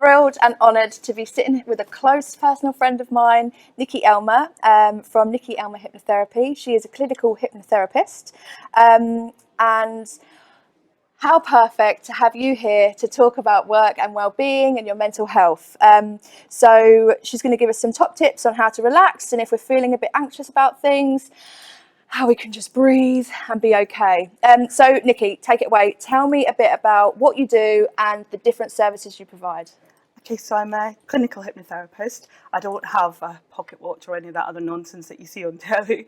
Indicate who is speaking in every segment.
Speaker 1: thrilled and honoured to be sitting with a close personal friend of mine, Nicky Elmer, from Nicky Elmer Hypnotherapy. She is a clinical hypnotherapist, and how perfect to have you here to talk about work and well-being and your mental health. So she's going to give us some top tips on how to relax, and if we're feeling a bit anxious about things, how we can just breathe and be okay. So Nicky, take it away. Tell me a bit about what you do and the different services you provide.
Speaker 2: Okay, so I'm a clinical hypnotherapist. I don't have a pocket watch or any of that other nonsense that you see on telly.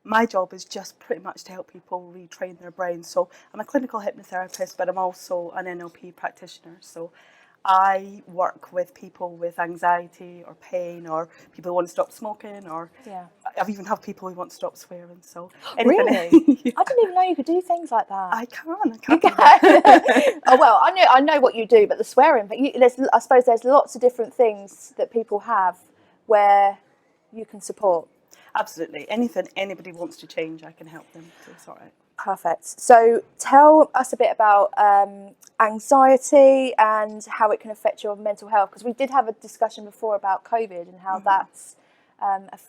Speaker 2: My job is just pretty much to help people retrain their brains. So I'm a clinical hypnotherapist, but I'm also an NLP practitioner. So I work with people with anxiety or pain, or people who want to stop smoking, or I've even had people who want to stop swearing. So anything.
Speaker 1: Really? Yeah. I didn't even know you could do things like that.
Speaker 2: I can.
Speaker 1: You can. Oh well, I know what you do, but the swearing. But I suppose there's lots of different things that people have where you can support.
Speaker 2: Absolutely. Anything anybody wants to change, I can help them to sort it.
Speaker 1: Perfect. So tell us a bit about anxiety and how it can affect your mental health, because we did have a discussion before about COVID and how that's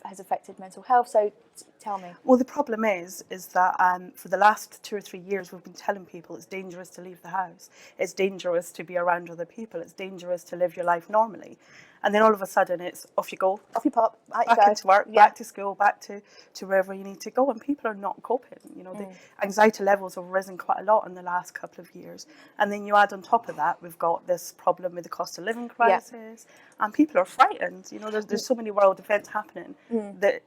Speaker 1: has affected mental health. So tell me.
Speaker 2: Well, the problem is that for the last 2 or 3 years, we've been telling people it's dangerous to leave the house. It's dangerous to be around other people. It's dangerous to live your life normally. And then all of a sudden it's off you go.
Speaker 1: Off you pop. Back
Speaker 2: into work, back to school, back to wherever you need to go. And people are not coping. You know, the anxiety levels have risen quite a lot in the last couple of years. And then you add on top of that, we've got this problem with the cost of living crisis. And people are frightened. You know, there's so many world events happening that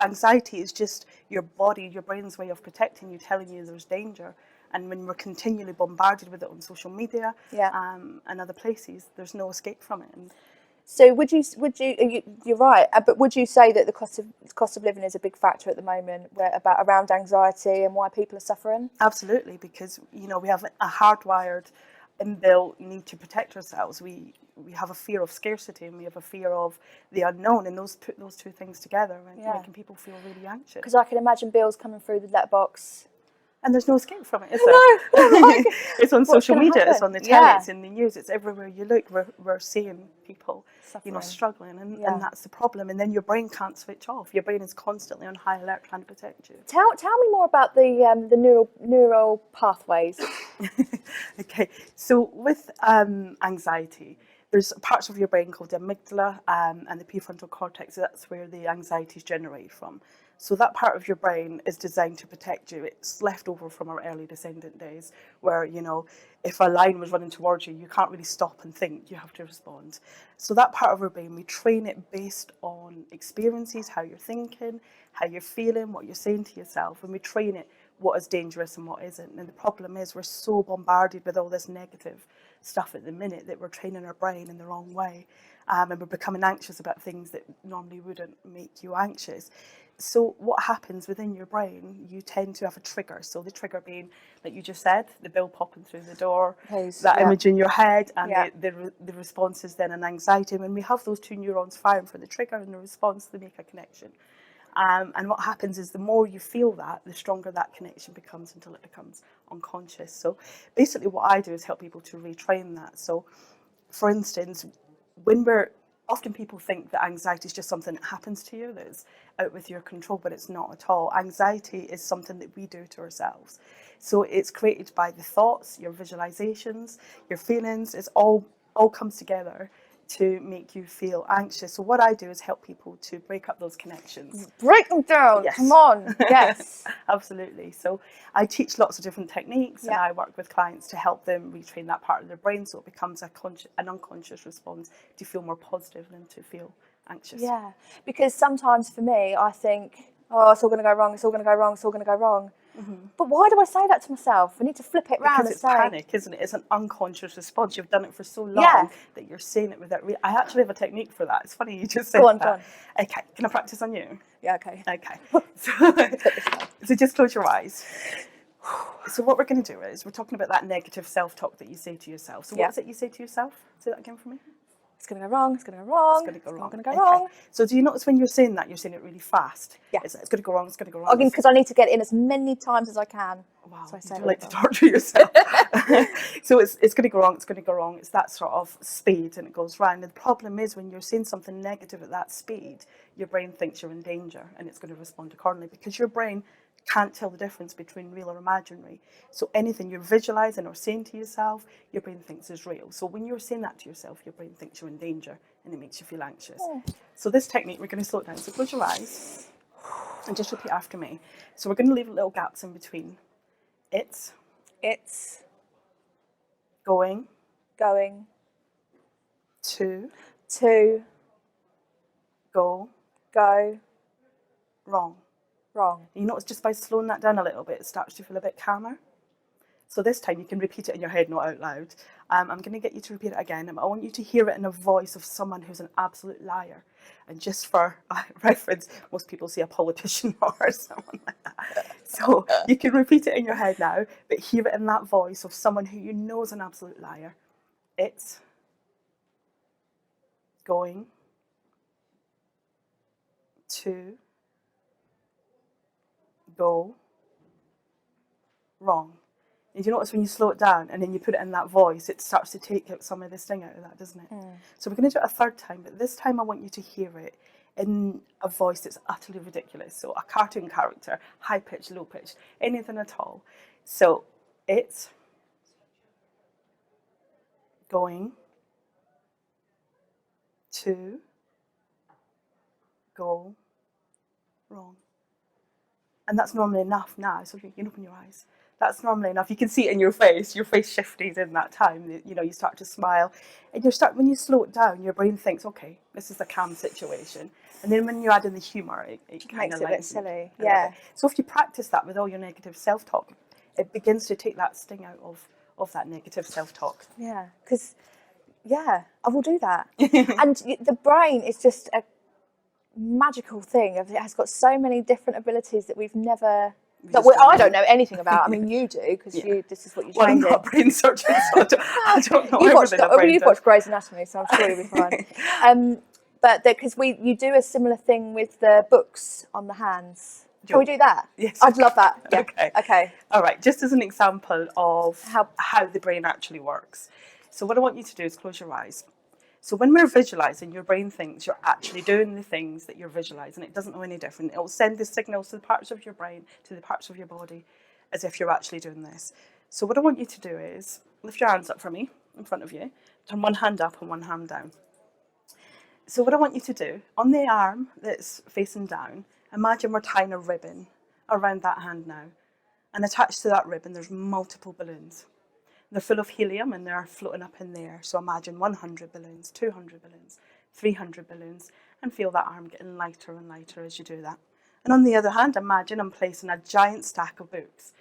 Speaker 2: anxiety is just your body, your brain's way of protecting you, telling you there's danger. And when we're continually bombarded with it on social media and other places, there's no escape from it. And
Speaker 1: so would you you're right, but would you say that the cost of living is a big factor at the moment around anxiety and why people are suffering?
Speaker 2: Absolutely, because we have a hardwired inbuilt need to protect ourselves. We have a fear of scarcity and we have a fear of the unknown, and put those two things together and making people feel really anxious.
Speaker 1: Because I can imagine bills coming through the letterbox.
Speaker 2: And there's no escape from it, is there?
Speaker 1: No. Like,
Speaker 2: it's on social media,
Speaker 1: happen?
Speaker 2: It's on the telly, it's in the news, it's everywhere you look. We're seeing people, suffering. Struggling, and that's the problem. And then your brain can't switch off. Your brain is constantly on high alert trying to protect you.
Speaker 1: Tell me more about the neural pathways.
Speaker 2: Okay, so with anxiety, there's parts of your brain called the amygdala and the prefrontal cortex. That's where the anxiety is generated from. So that part of your brain is designed to protect you. It's left over from our early descendant days where, if a lion was running towards you, you can't really stop and think, you have to respond. So that part of our brain, we train it based on experiences, how you're thinking, how you're feeling, what you're saying to yourself, and we train it what is dangerous and what isn't. And the problem is we're so bombarded with all this negative stuff at the minute that we're training our brain in the wrong way. And we're becoming anxious about things that normally wouldn't make you anxious. So what happens within your brain, you tend to have a trigger. So the trigger being, like you just said, the bill popping through the door, that image in your head, and the response is then an anxiety. When we have those two neurons firing for the trigger and the response, they make a connection. And what happens is the more you feel that, the stronger that connection becomes until it becomes unconscious. So basically what I do is help people to retrain that. So for instance, often people think that anxiety is just something that happens to you, that is out with your control, but it's not at all. Anxiety is something that we do to ourselves. So it's created by the thoughts, your visualizations, your feelings. It's all comes together to make you feel anxious. So what I do is help people to break up those connections.
Speaker 1: Break them down. Yes. Come on. Yes.
Speaker 2: Absolutely. So I teach lots of different techniques and I work with clients to help them retrain that part of their brain so it becomes an unconscious response to feel more positive than to feel anxious.
Speaker 1: Yeah. Because sometimes for me, I think, oh, it's all going to go wrong, it's all going to go wrong, it's all going to go wrong. Mm-hmm. But why do I say that to myself? I need to flip it round
Speaker 2: and say... Because it's panic, isn't it? It's an unconscious response. You've done it for so long that you're saying it without... I actually have a technique for that. It's funny you just said that. Go on. Okay, can I practice on you?
Speaker 1: Yeah, okay.
Speaker 2: Okay. So just close your eyes. So what we're going to do is, we're talking about that negative self-talk that you say to yourself. So what is it you say to yourself? Say that again for me.
Speaker 1: It's going to go wrong. It's going to go wrong.
Speaker 2: It's going to go wrong.
Speaker 1: Going to go wrong.
Speaker 2: So do you notice when you're saying that, you're saying it really fast?
Speaker 1: Yeah.
Speaker 2: It's going to go wrong. It's going to go wrong.
Speaker 1: Because I need to get in as many times as I can.
Speaker 2: Wow,
Speaker 1: So I
Speaker 2: you
Speaker 1: say
Speaker 2: do
Speaker 1: it
Speaker 2: like to
Speaker 1: all.
Speaker 2: torture yourself. So it's going to go wrong, it's going to go wrong. It's that sort of speed, and it goes round. And the problem is when you're saying something negative at that speed, your brain thinks you're in danger, and it's going to respond accordingly because your brain can't tell the difference between real or imaginary. So anything you're visualizing or saying to yourself, your brain thinks is real. So when you're saying that to yourself, your brain thinks you're in danger, and it makes you feel anxious. So this technique, we're going to slow it down. So close your eyes and just repeat after me. So we're going to leave little gaps in between. It's going to
Speaker 1: to
Speaker 2: go
Speaker 1: go
Speaker 2: wrong.
Speaker 1: wrong.
Speaker 2: You notice just by slowing that down a little bit, it starts to feel a bit calmer. So this time you can repeat it in your head, not out loud. I'm going to get you to repeat it again. I want you to hear it in a voice of someone who's an absolute liar. And just for reference, most people say a politician or someone like that. So you can repeat it in your head now, but hear it in that voice of someone who you know is an absolute liar. It's going to go wrong. And you notice when you slow it down and then you put it in that voice, it starts to take out some of the sting out of that, doesn't it? So we're going to do it a third time, but this time I want you to hear it in a voice that's utterly ridiculous. So a cartoon character, high pitch, low pitch, anything at all. So it's going to go wrong. And that's normally enough now, so you can open your eyes. That's normally enough. You can see it in your face shifted in that time. You know, you start to smile. And when you slow it down, your brain thinks, okay, this is a calm situation. And then when you add in the humour, it kind
Speaker 1: Makes
Speaker 2: of
Speaker 1: it a bit
Speaker 2: lightens
Speaker 1: silly.
Speaker 2: a
Speaker 1: Yeah.
Speaker 2: little bit. So if you practice that with all your negative self-talk, it begins to take that sting out of that negative self-talk.
Speaker 1: Yeah. Because, I will do that. And the brain is just a magical thing. It has got so many different abilities that we've never... I don't know anything about. I mean, you do, because this is what you
Speaker 2: Well, I'm
Speaker 1: trained in.
Speaker 2: not a brain surgeon, so I don't know
Speaker 1: You've
Speaker 2: everything a brain
Speaker 1: you've
Speaker 2: does.
Speaker 1: watched Grey's Anatomy, so I'm sure you'll be fine. But because you do a similar thing with the books on the hands. Can we do that?
Speaker 2: Yes.
Speaker 1: I'd love that. Yeah. Okay.
Speaker 2: All right. Just as an example of how the brain actually works. So what I want you to do is close your eyes. So when we're visualizing, your brain thinks you're actually doing the things that you're visualizing. It doesn't know any different. It will send the signals to the parts of your brain, to the parts of your body, as if you're actually doing this. So what I want you to do is lift your hands up for me in front of you. Turn one hand up and one hand down. So what I want you to do, on the arm that's facing down, imagine we're tying a ribbon around that hand now. And attached to that ribbon, there's multiple balloons. They're full of helium and they're floating up in the air. So imagine 100 balloons, 200 balloons, 300 balloons, and feel that arm getting lighter and lighter as you do that. And on the other hand, imagine I'm placing a giant stack of books.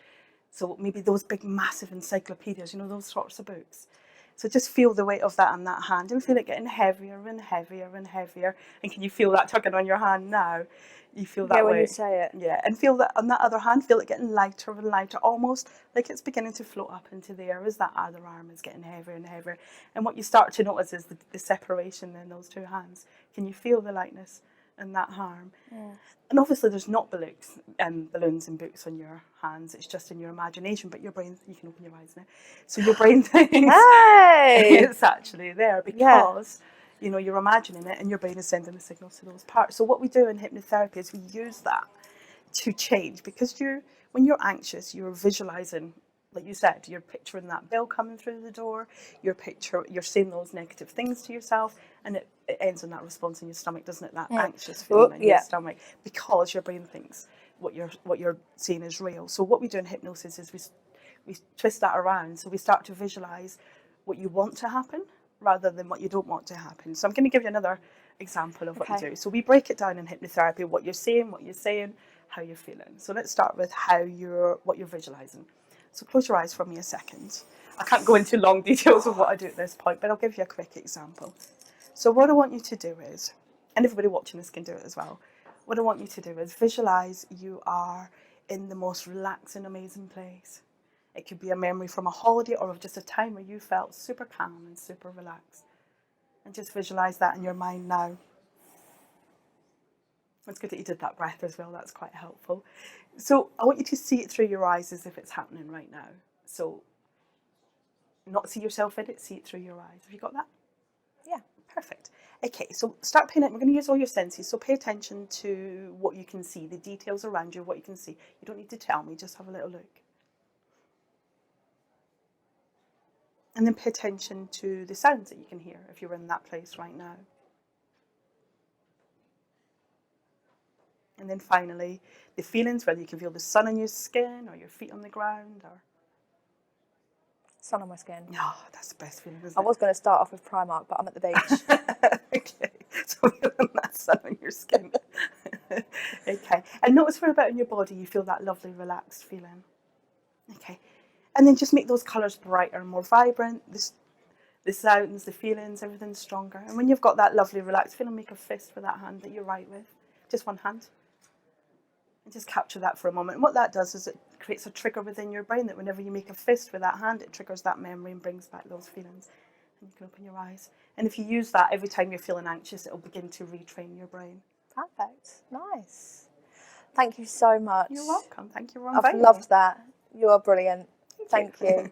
Speaker 2: So maybe those big, massive encyclopedias, those sorts of books. So just feel the weight of that on that hand and feel it getting heavier and heavier and heavier. And can you feel that tugging on your hand now? You feel that
Speaker 1: when
Speaker 2: weight.
Speaker 1: you say it.
Speaker 2: Yeah, and feel that on that other hand, feel it getting lighter and lighter, almost like it's beginning to float up into the air as that other arm is getting heavier and heavier. And what you start to notice is the separation in those two hands. Can you feel the lightness in that arm? Yeah. And obviously there's not balloons and books on your hands, it's just in your imagination, but your brain, you can open your eyes now. So your brain thinks it's actually there because you're imagining it and your brain is sending the signals to those parts. So what we do in hypnotherapy is we use that to change, because when you're anxious, you're visualizing, like you said, you're picturing that bill coming through the door, you're saying those negative things to yourself, and it ends in that response in your stomach, doesn't it? That anxious feeling in your stomach, because your brain thinks what you're seeing is real. So what we do in hypnosis is we twist that around. So we start to visualize what you want to happen rather than what you don't want to happen. So I'm going to give you another example of what you do. So we break it down in hypnotherapy, what you're saying, how you're feeling. So let's start with what you're visualizing. So close your eyes for me a second. I can't go into long details of what I do at this point, but I'll give you a quick example. So what I want you to do is, and everybody watching this can do it as well, what I want you to do is visualize you are in the most relaxing, amazing place. It could be a memory from a holiday or of just a time where you felt super calm and super relaxed. And just visualise that in your mind now. It's good that you did that breath as well. That's quite helpful. So I want you to see it through your eyes as if it's happening right now. So not see yourself in it, see it through your eyes. Have you got that?
Speaker 1: Yeah.
Speaker 2: Perfect. Okay, so start paying it. We're going to use all your senses. So pay attention to what you can see, the details around you, what you can see. You don't need to tell me, just have a little look. And then pay attention to the sounds that you can hear if you're in that place right now. And then finally, the feelings, whether you can feel the sun on your skin or your feet on the ground or...
Speaker 1: Sun on my skin.
Speaker 2: Oh, that's the best feeling, isn't
Speaker 1: I
Speaker 2: it?
Speaker 1: was going to start off with Primark, but I'm at the beach.
Speaker 2: Okay, so feeling that sun on your skin. Okay, and notice where about in your body you feel that lovely relaxed feeling. Okay, and then just make those colours brighter and more vibrant. The sounds, the feelings, everything's stronger. And when you've got that lovely relaxed feeling, make a fist for that hand that you're right with. Just one hand. And just capture that for a moment. And what that does is it creates a trigger within your brain that whenever you make a fist with that hand, it triggers that memory and brings back those feelings. And you can open your eyes. And if you use that every time you're feeling anxious, it'll begin to retrain your brain.
Speaker 1: Perfect. Nice. Thank you so much.
Speaker 2: You're welcome. Thank you for
Speaker 1: I've
Speaker 2: inviting me.
Speaker 1: loved that. You are brilliant. Thank you.